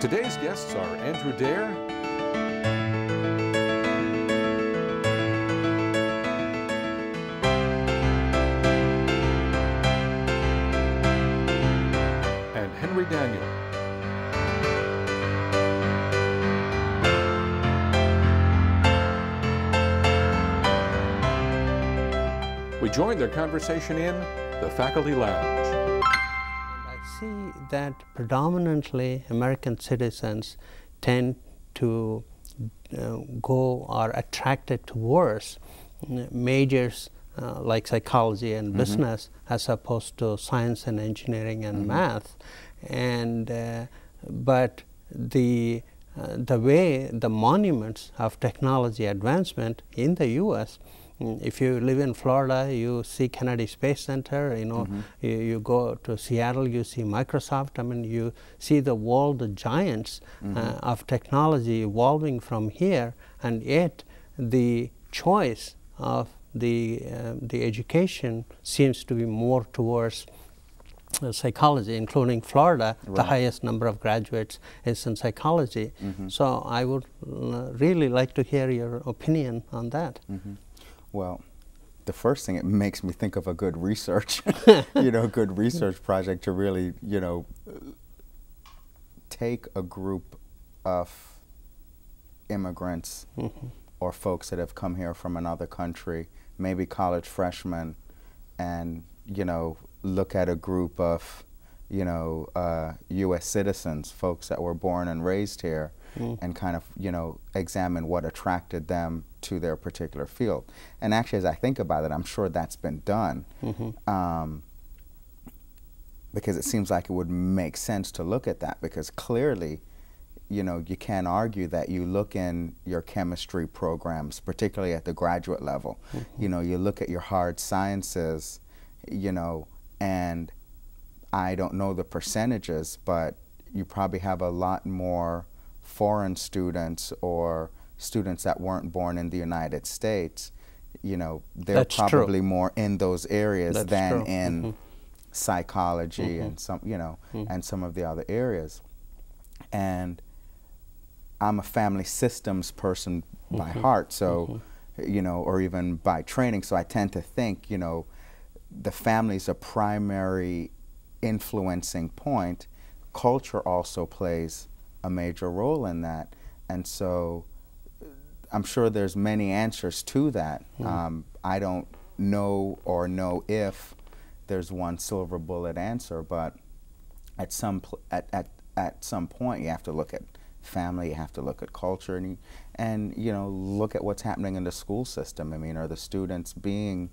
Today's guests are Andrew Daire and Henry Daniell. We joined their conversation in the faculty lounge. I see that predominantly American citizens tend to go or are attracted towards majors like psychology and business as opposed to science and engineering and math. And but the way the monuments of technology advancement in the U.S., if you live in Florida, you see Kennedy Space Center, you know, you go to Seattle, you see Microsoft. I mean, you see the world, the giants of technology evolving from here, and yet the choice of the education seems to be more towards psychology, including Florida. The highest number of graduates is in psychology. So I would really like to hear your opinion on that. Well, the first thing, it makes me think of a good research, good research project to really, take a group of immigrants or folks that have come here from another country, maybe college freshmen, and, look at a group of, U.S. citizens, folks that were born and raised here, and kind of, examine what attracted them to their particular field. And actually, as I think about it, I'm sure that's been done, because it seems like it would make sense to look at that, because clearly, you can't argue that you look in your chemistry programs, particularly at the graduate level, you look at your hard sciences, and I don't know the percentages, but you probably have a lot more foreign students or students that weren't born in the United States. They're That's probably true. more in those areas That's than true. in psychology and some, and some of the other areas. And I'm a family systems person by heart, so, or even by training, so I tend to think, the family's a primary influencing point. Culture also plays a major role in that, and so I'm sure there's many answers to that. I don't know or know if there's one silver bullet answer, but at some point you have to look at family, you have to look at culture, and look at what's happening in the school system. I mean, are the students being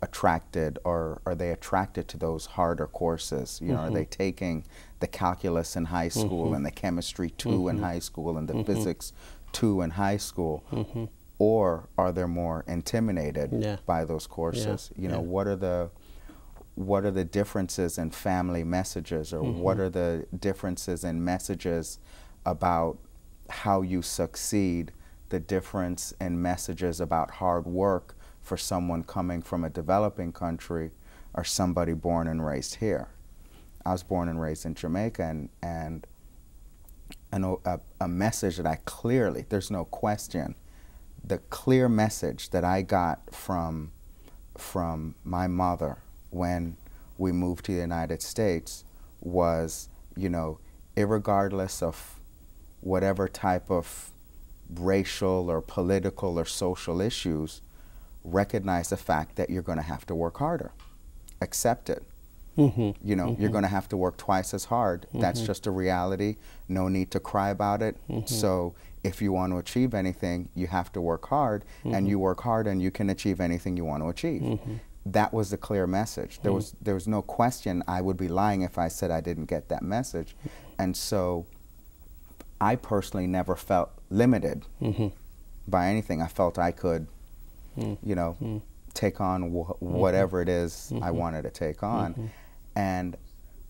attracted, or are they attracted to those harder courses? Are they taking the calculus in high school and the chemistry 2 in high school and the physics 2 in high school? Or are they more intimidated by those courses? What are the differences in family messages, or what are the differences in messages about how you succeed, the difference in messages about hard work for someone coming from a developing country or somebody born and raised here? I was born and raised in Jamaica, and a message that I clearly, there's no question, the clear message that I got from my mother when we moved to the United States was, irregardless of whatever type of racial or political or social issues, recognize the fact that you're going to have to work harder. Accept it. You're going to have to work twice as hard. That's just a reality. No need to cry about it. So if you want to achieve anything, you have to work hard, and you work hard and you can achieve anything you want to achieve. That was the clear message. There was no question. I would be lying if I said I didn't get that message. And so I personally never felt limited by anything. I felt I could take on whatever it is I wanted to take on. And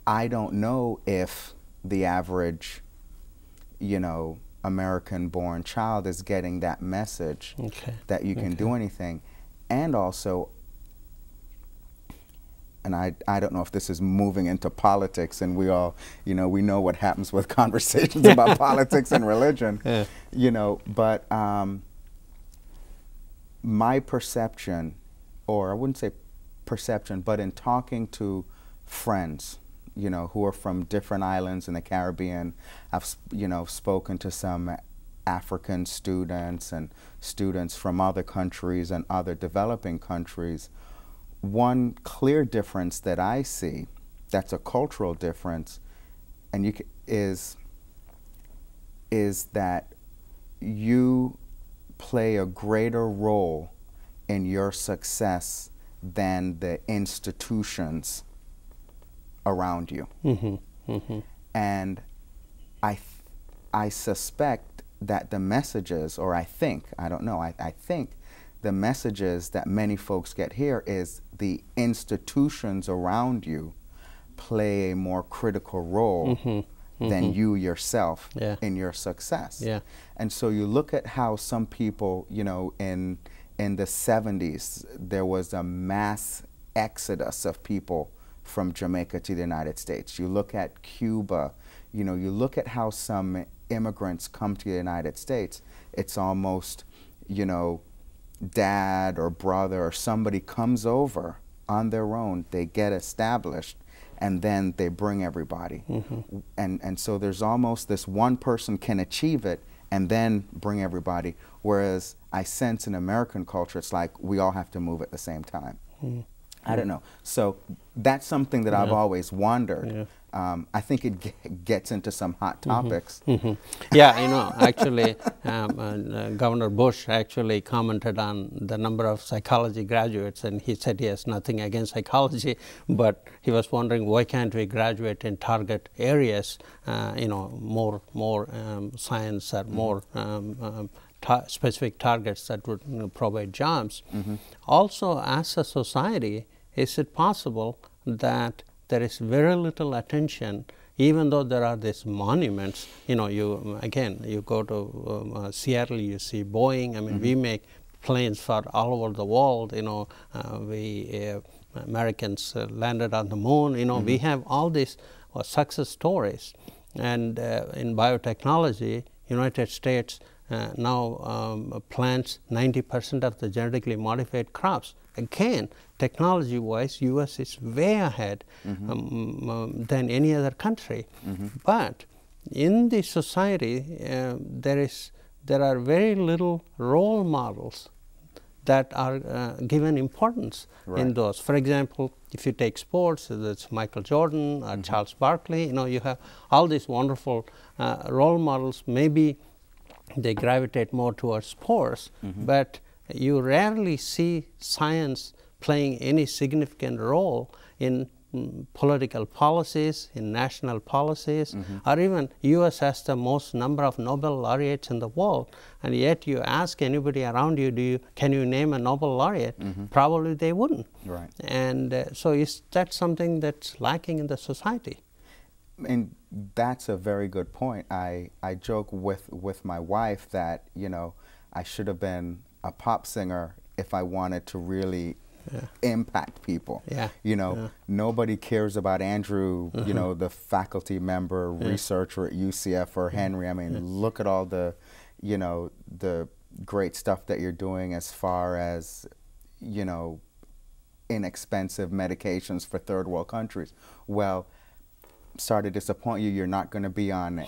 I don't know if the average, American-born child is getting that message that you can do anything. And also, and I don't know if this is moving into politics, and we all, you know, we know what happens with conversations about politics and religion, you know, but my perception, or I wouldn't say perception, but in talking to friends, you know, who are from different islands in the Caribbean, I've, you know, spoken to some African students and students from other countries and other developing countries. One clear difference that I see, that's a cultural difference, and is that you play a greater role in your success than the institutions around you. And I suspect that the messages, or I don't know, I think the messages that many folks get here is the institutions around you play a more critical role than you yourself in your success. And so you look at how some people, you know, in the 70s, there was a mass exodus of people from Jamaica to the United States. You look at Cuba, you know, you look at how some immigrants come to the United States, it's almost, you know, dad or brother or somebody comes over on their own, they get established, and then they bring everybody. And so there's almost this one person can achieve it and then bring everybody, whereas I sense in American culture, it's like we all have to move at the same time. I don't know. So that's something that I've always wondered. I think it gets into some hot topics. Yeah, you know, actually, Governor Bush actually commented on the number of psychology graduates, and he said he has nothing against psychology, but he was wondering why can't we graduate in target areas, you know, more science or more specific targets that would, you know, provide jobs. Also, as a society, is it possible that there is very little attention, even though there are these monuments? You know, you go to Seattle, you see Boeing. I mean, we make planes for all over the world. You know, Americans landed on the moon. You know, we have all these success stories. And in biotechnology, United States now plants 90% of the genetically modified crops. Again, technology-wise, U.S. is way ahead than any other country. But in the society, there are very little role models that are given importance in those. For example, if you take sports, it's Michael Jordan or Charles Barkley. You know, you have all these wonderful role models. Maybe they gravitate more towards sports, but you rarely see science playing any significant role in political policies, in national policies, or even U.S. has the most number of Nobel laureates in the world, and yet you ask anybody around you, can you name a Nobel laureate? Probably they wouldn't. And so is that something that's lacking in the society? And that's a very good point. I joke with my wife that, you know, I should have been a pop singer if I wanted to really impact people. You know, nobody cares about Andrew, you know, the faculty member, researcher at UCF, or Henry. I mean, look at all the, you know, the great stuff that you're doing as far as, you know, inexpensive medications for third world countries. Well, sorry to disappoint you, you're not going to be on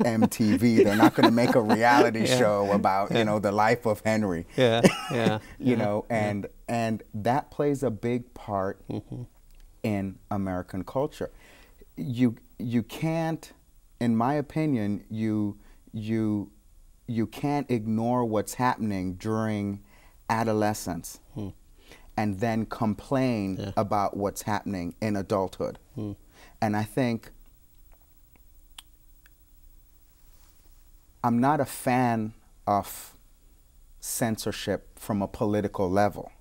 MTV. They're not going to make a reality show about, you know, the life of Henry. You know, and that plays a big part in American culture. You can't, in my opinion, you can't ignore what's happening during adolescence and then complain about what's happening in adulthood. And I think I'm not a fan of censorship from a political level,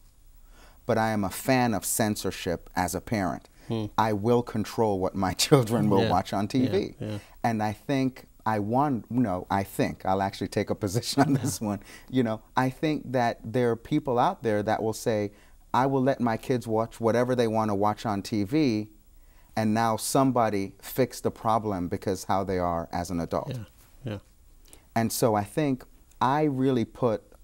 but I am a fan of censorship as a parent. I will control what my children will watch on TV. And I think I'll actually take a position on this one. You know, I think that there are people out there that will say, I will let my kids watch whatever they want to watch on TV, and now somebody fixed the problem because how they are as an adult. Yeah. Yeah. And so I think I really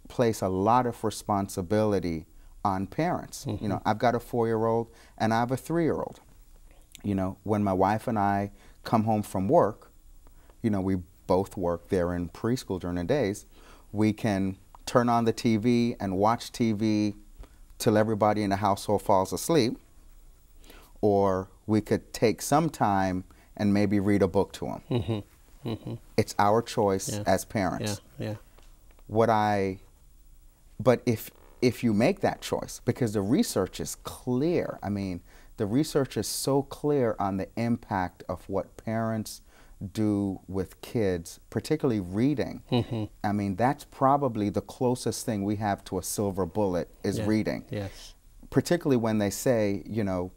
place a lot of responsibility on parents. You know, I've got a 4-year-old and I have a 3-year-old. You know, when my wife and I come home from work, you know, we both work there in preschool during the days, we can turn on the TV and watch TV till everybody in the household falls asleep, or we could take some time and maybe read a book to them. It's our choice as parents. But if you make that choice, because the research is clear, I mean, the research is so clear on the impact of what parents do with kids, particularly reading. I mean, that's probably the closest thing we have to a silver bullet is reading. Yes. Particularly when they say, you know,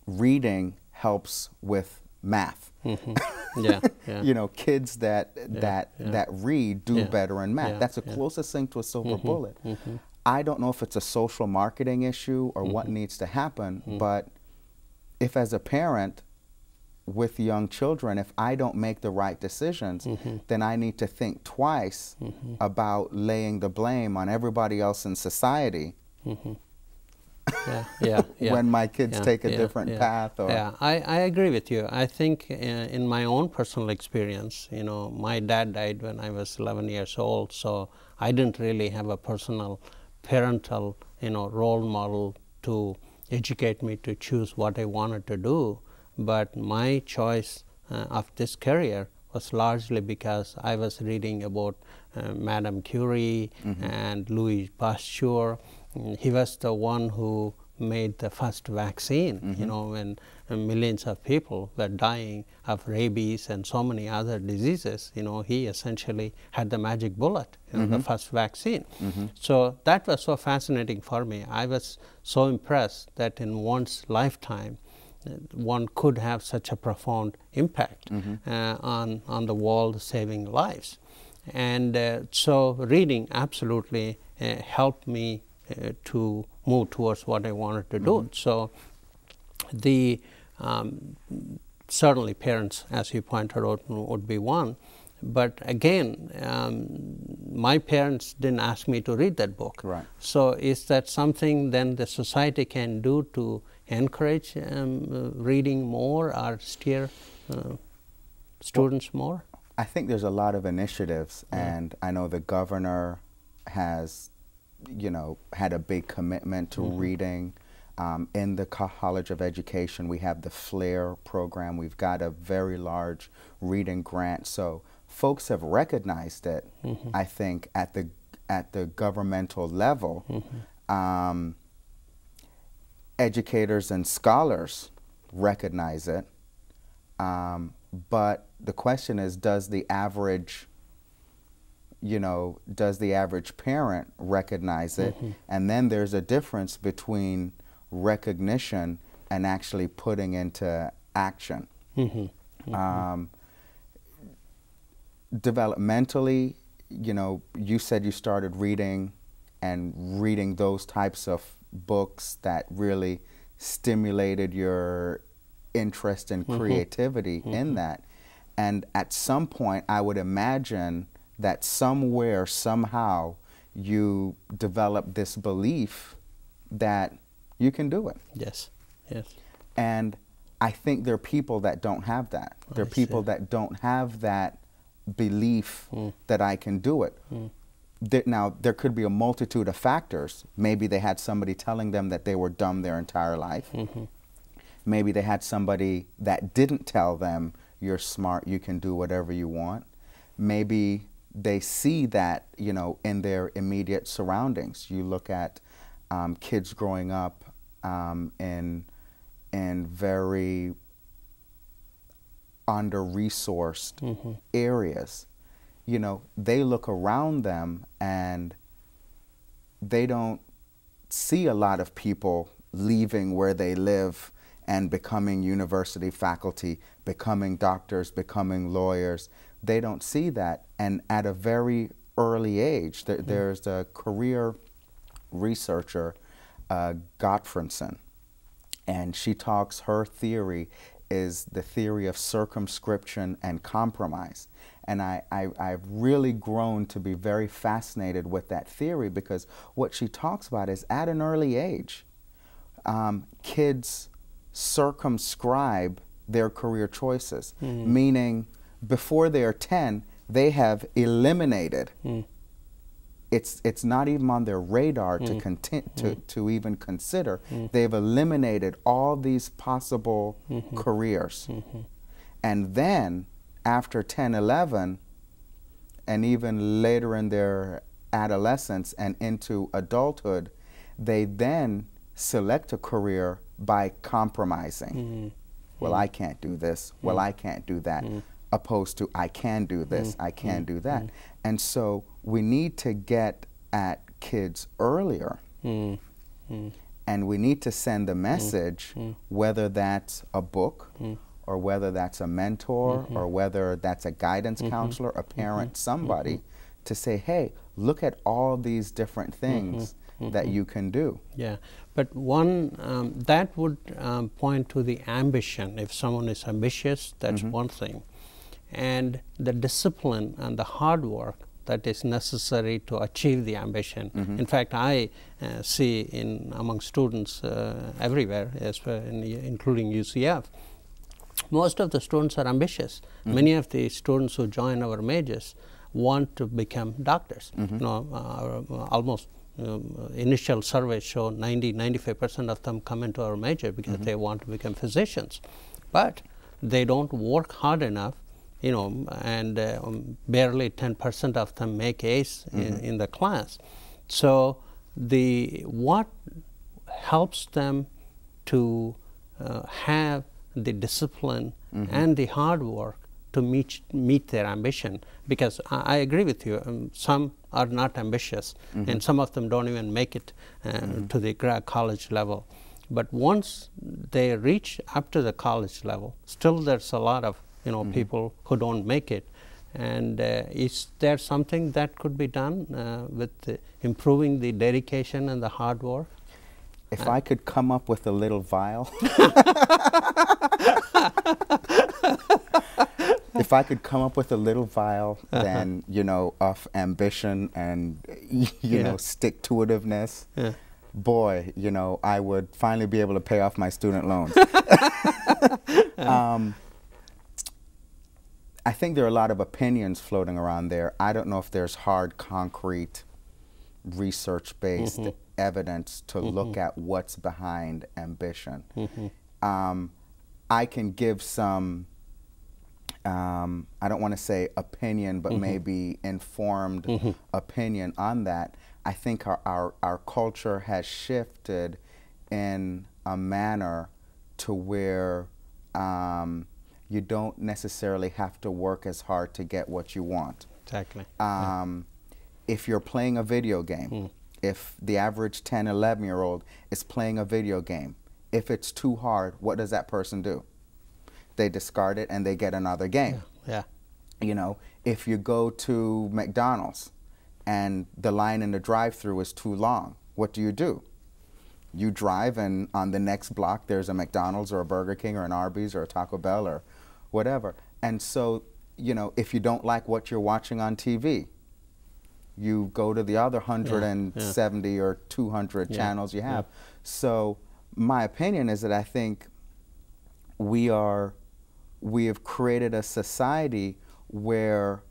reading helps with math. You know, kids that read do better in math. That's the closest thing to a silver bullet. I don't know if it's a social marketing issue or what needs to happen, but if as a parent with young children, if I don't make the right decisions, then I need to think twice about laying the blame on everybody else in society when my kids take a different path. Or I agree with you. I think in my own personal experience, you know, my dad died when I was 11 years old, so I didn't really have a personal parental, you know, role model to educate me to choose what I wanted to do. But my choice of this career was largely because I was reading about Madame Curie and Louis Pasteur. He was the one who made the first vaccine, you know, when millions of people were dying of rabies and so many other diseases. You know, he essentially had the magic bullet, you know, the first vaccine. So that was so fascinating for me. I was so impressed that in one's lifetime, one could have such a profound impact on the world, saving lives. And so reading absolutely helped me to move towards what I wanted to do. So the certainly parents, as you pointed out, would be one. But again, my parents didn't ask me to read that book. Right. So is that something then the society can do to encourage reading more or steer students more? I think there's a lot of initiatives, and I know the governor has, you know, had a big commitment to reading. In the College of Education, we have the FLAIR program. We've got a very large reading grant. So folks have recognized it, I think, at the governmental level. Educators and scholars recognize it. But the question is, does the average, you know, does the average parent recognize it? And then there's a difference between recognition and actually putting into action. Developmentally, you know, you said you started reading those types of books that really stimulated your interest and creativity in that. And at some point, I would imagine that somewhere, somehow, you develop this belief that you can do it. Yes, yes. And I think there are people that don't have that. There are people that don't have that belief that I can do it. Now, there could be a multitude of factors. Maybe they had somebody telling them that they were dumb their entire life. Maybe they had somebody that didn't tell them, you're smart, you can do whatever you want. Maybe they see that, you know, in their immediate surroundings. You look at kids growing up in very under-resourced areas. You know, they look around them and they don't see a lot of people leaving where they live and becoming university faculty, becoming doctors, becoming lawyers. They don't see that. And at a very early age, there's a career researcher Gottfredson, and she talks, her theory is the theory of circumscription and compromise. And I've really grown to be very fascinated with that theory, because what she talks about is at an early age, kids circumscribe their career choices, meaning before they are 10, they have eliminated. It's not even on their radar to even consider. They've eliminated all these possible careers. And then after 10, 11, and even later in their adolescence and into adulthood, they then select a career by compromising. Well, I can't do this. Well, I can't do that. Opposed to, I can do this, I can do that. And so we need to get at kids earlier, and we need to send a message, whether that's a book, or whether that's a mentor, or whether that's a guidance counselor, a parent, somebody, to say, hey, look at all these different things that you can do. Yeah, but one, that would point to the ambition. If someone is ambitious, that's one thing. And the discipline and the hard work that is necessary to achieve the ambition. In fact, I see among students everywhere, including UCF, most of the students are ambitious. Many of the students who join our majors want to become doctors. You know, almost initial surveys show 90–95% of them come into our major because they want to become physicians, but they don't work hard enough. You know, and barely 10% of them make A's in the class. So what helps them to have the discipline and the hard work to meet their ambition? Because I agree with you, some are not ambitious, and some of them don't even make it to the college level. But once they reach up to the college level, still there's a lot of people who don't make it. And is there something that could be done with improving the dedication and the hard work? If I could come up with a little vial, if I could come up with a little vial, then, of ambition and, stick-to-itiveness, boy, I would finally be able to pay off my student loans. I think there are a lot of opinions floating around there. I don't know if there's hard, concrete, research-based evidence to look at what's behind ambition. I can give some, I don't want to say opinion, but maybe informed opinion on that. I think our culture has shifted in a manner to where you don't necessarily have to work as hard to get what you want. Exactly. If you're playing a video game, if the average 10, 11-year-old is playing a video game, if it's too hard, what does that person do? They discard it and they get another game. If you go to McDonald's and the line in the drive-thru is too long, what do? You drive, and on the next block there's a McDonald's or a Burger King or an Arby's or a Taco Bell or whatever. And so, if you don't like what you're watching on TV, you go to the other 170 or 200 channels you have. So my opinion is that I think we have created a society where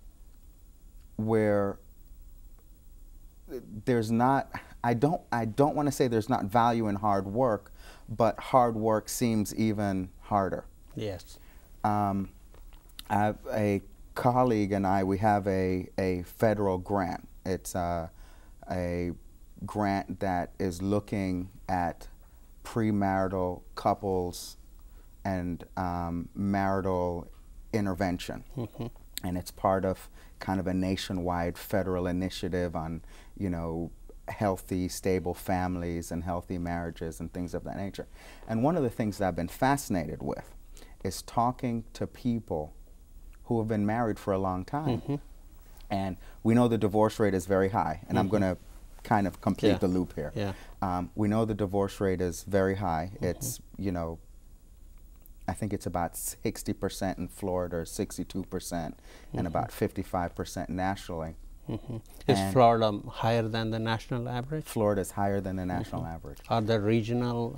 there's not, I don't want to say there's not value in hard work, but hard work seems even harder. Yes. A colleague and I, we have a federal grant. It's a grant that is looking at premarital couples and marital intervention. And it's part of kind of a nationwide federal initiative on, healthy, stable families and healthy marriages and things of that nature. And one of the things that I've been fascinated with is talking to people who have been married for a long time. And we know the divorce rate is very high. And I'm going to kind of complete the loop here. Yeah. We know the divorce rate is very high. It's, you know, I think it's about 60% in Florida, 62%, and about 55% nationally. Is Florida higher than the national average? Florida is higher than the national average. Are there regional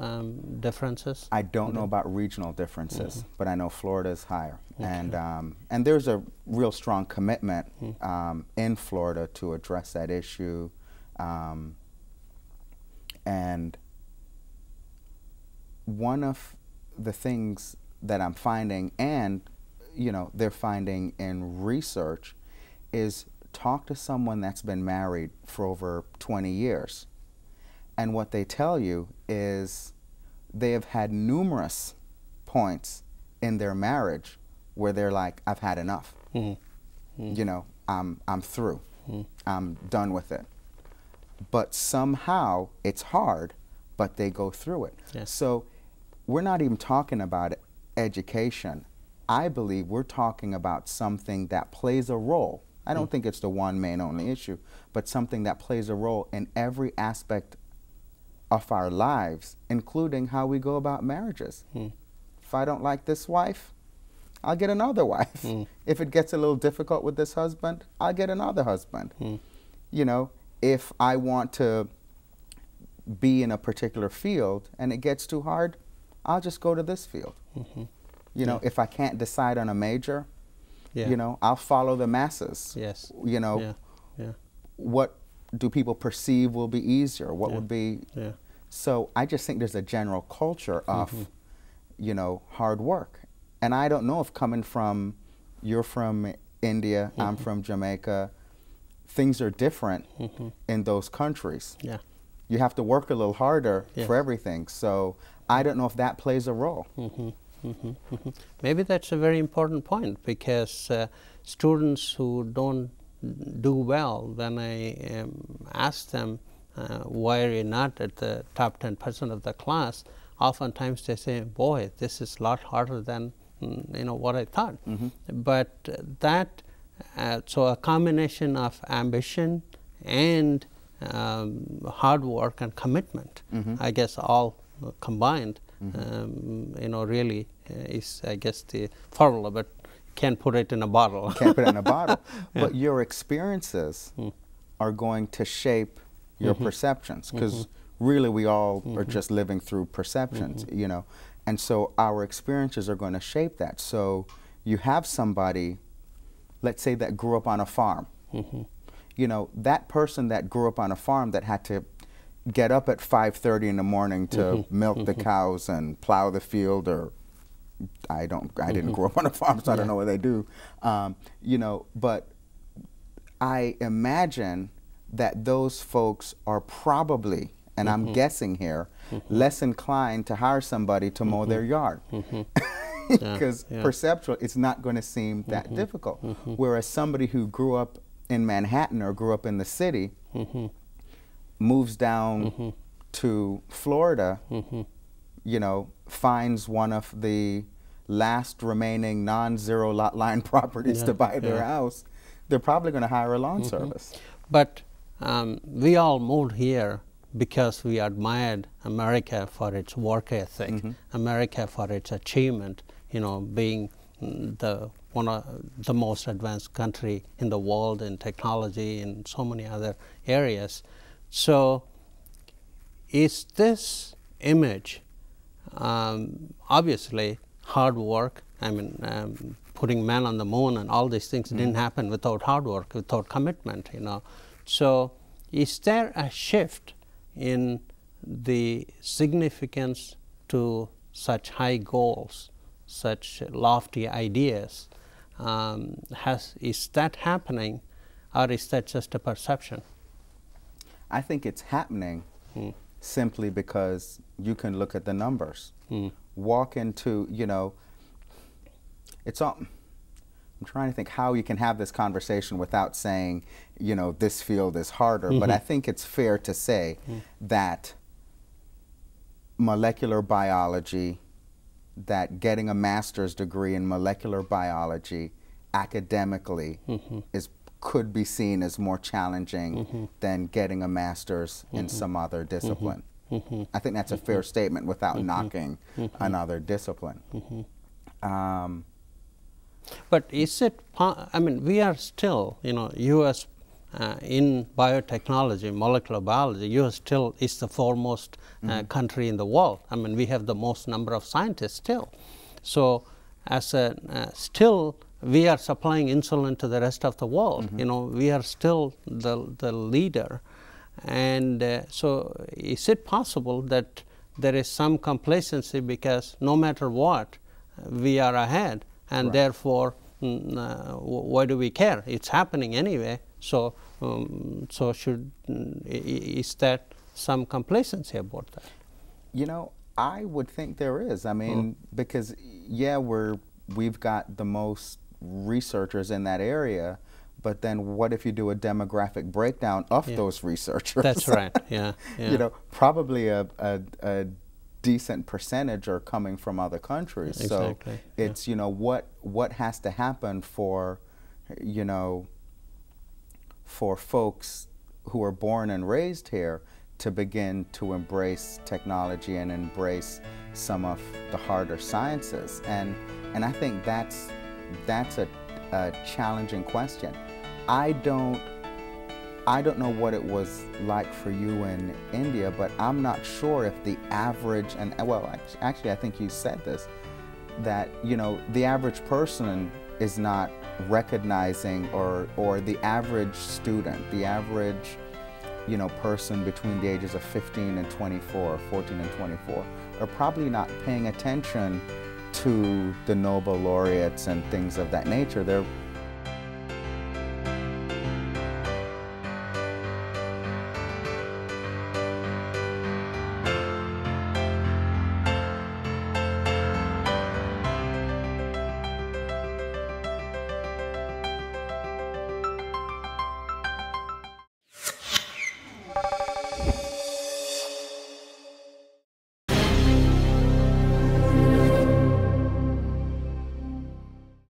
differences? I don't know about regional differences, but I know Florida is higher. And there's a real strong commitment in Florida to address that issue. And one of the things that I'm finding, and you know, they're finding in research, is talk to someone that's been married for over 20 years. And what they tell you is they have had numerous points in their marriage where they're like, I've had enough. You know, I'm through. I'm done with it. But somehow it's hard, but they go through it. Yes. So we're not even talking about education. I believe we're talking about something that plays a role. I don't think it's the one main only issue, but something that plays a role in every aspect of our lives, including how we go about marriages. If I don't like this wife, I'll get another wife. If it gets a little difficult with this husband, I'll get another husband. You know, if I want to be in a particular field and it gets too hard, I'll just go to this field. You know, if I can't decide on a major, you know, I'll follow the masses. Yes. You know, what do people perceive will be easier? What would be? So I just think there's a general culture of, you know, hard work. And I don't know if coming from, you're from India, I'm from Jamaica, things are different in those countries. You have to work a little harder for everything. So I don't know if that plays a role. Maybe that's a very important point, because students who don't do well, when I ask them why are you not at the top 10% of the class, oftentimes they say, boy, this is a lot harder than you know what I thought. But that so a combination of ambition and hard work and commitment, I guess all combined, you know, really is, I guess, the formula, but can't put it in a bottle. Can't put it in a bottle. But your experiences are going to shape your perceptions, because really we all are just living through perceptions, you know, and so our experiences are going to shape that. So you have somebody, let's say, that grew up on a farm. You know, that person that grew up on a farm that had to get up at 5:30 in the morning to milk the cows and plow the field, or I didn't grow up on a farm, so I don't know what they do. You know, but I imagine that those folks are probably, and I'm guessing here, less inclined to hire somebody to mow their yard. Because perceptual, it's not going to seem that difficult. Whereas somebody who grew up in Manhattan or grew up in the city moves down to Florida, you know, finds one of the last remaining non-zero lot line properties to buy their house, they're probably going to hire a lawn service. But we all moved here because we admired America for its work ethic, America for its achievement, you know, being one of the most advanced country in the world in technology and so many other areas. So is this image, obviously hard work, I mean, putting man on the moon and all these things didn't happen without hard work, without commitment, you know. So is there a shift in the significance to such high goals, such lofty ideas? Is that happening, or is that just a perception? I think it's happening simply because you can look at the numbers. Walk into, you know, it's all, I'm trying to think how you can have this conversation without saying, you know, this field is harder, but I think it's fair to say that molecular biology, that getting a master's degree in molecular biology academically is could be seen as more challenging than getting a master's in some other discipline. I think that's a fair statement without knocking another discipline. But is it, I mean, we are still, you know, U.S. In biotechnology, molecular biology, U.S. still is the foremost country in the world. I mean, we have the most number of scientists still. So as a, still, we are supplying insulin to the rest of the world. You know, we are still the leader. And so is it possible that there is some complacency because no matter what, we are ahead, and therefore, why do we care? It's happening anyway. So, is that some complacency about that? You know, I would think there is. I mean, because yeah, we've got the most researchers in that area, but then what if you do a demographic breakdown of those researchers? That's right. Yeah. You know, probably a decent percentage are coming from other countries. Exactly. So it's, you know, what has to happen for, you know, for folks who are born and raised here to begin to embrace technology and embrace some of the harder sciences. And I think that's a challenging question. I don't know what it was like for you in India, but I'm not sure if the average, and well, actually I think you said this, that, you know, the average person is not recognizing, or the average student, the average, you know, person between the ages of 15 and 24, 14 and 24, are probably not paying attention to the Nobel laureates and things of that nature. They're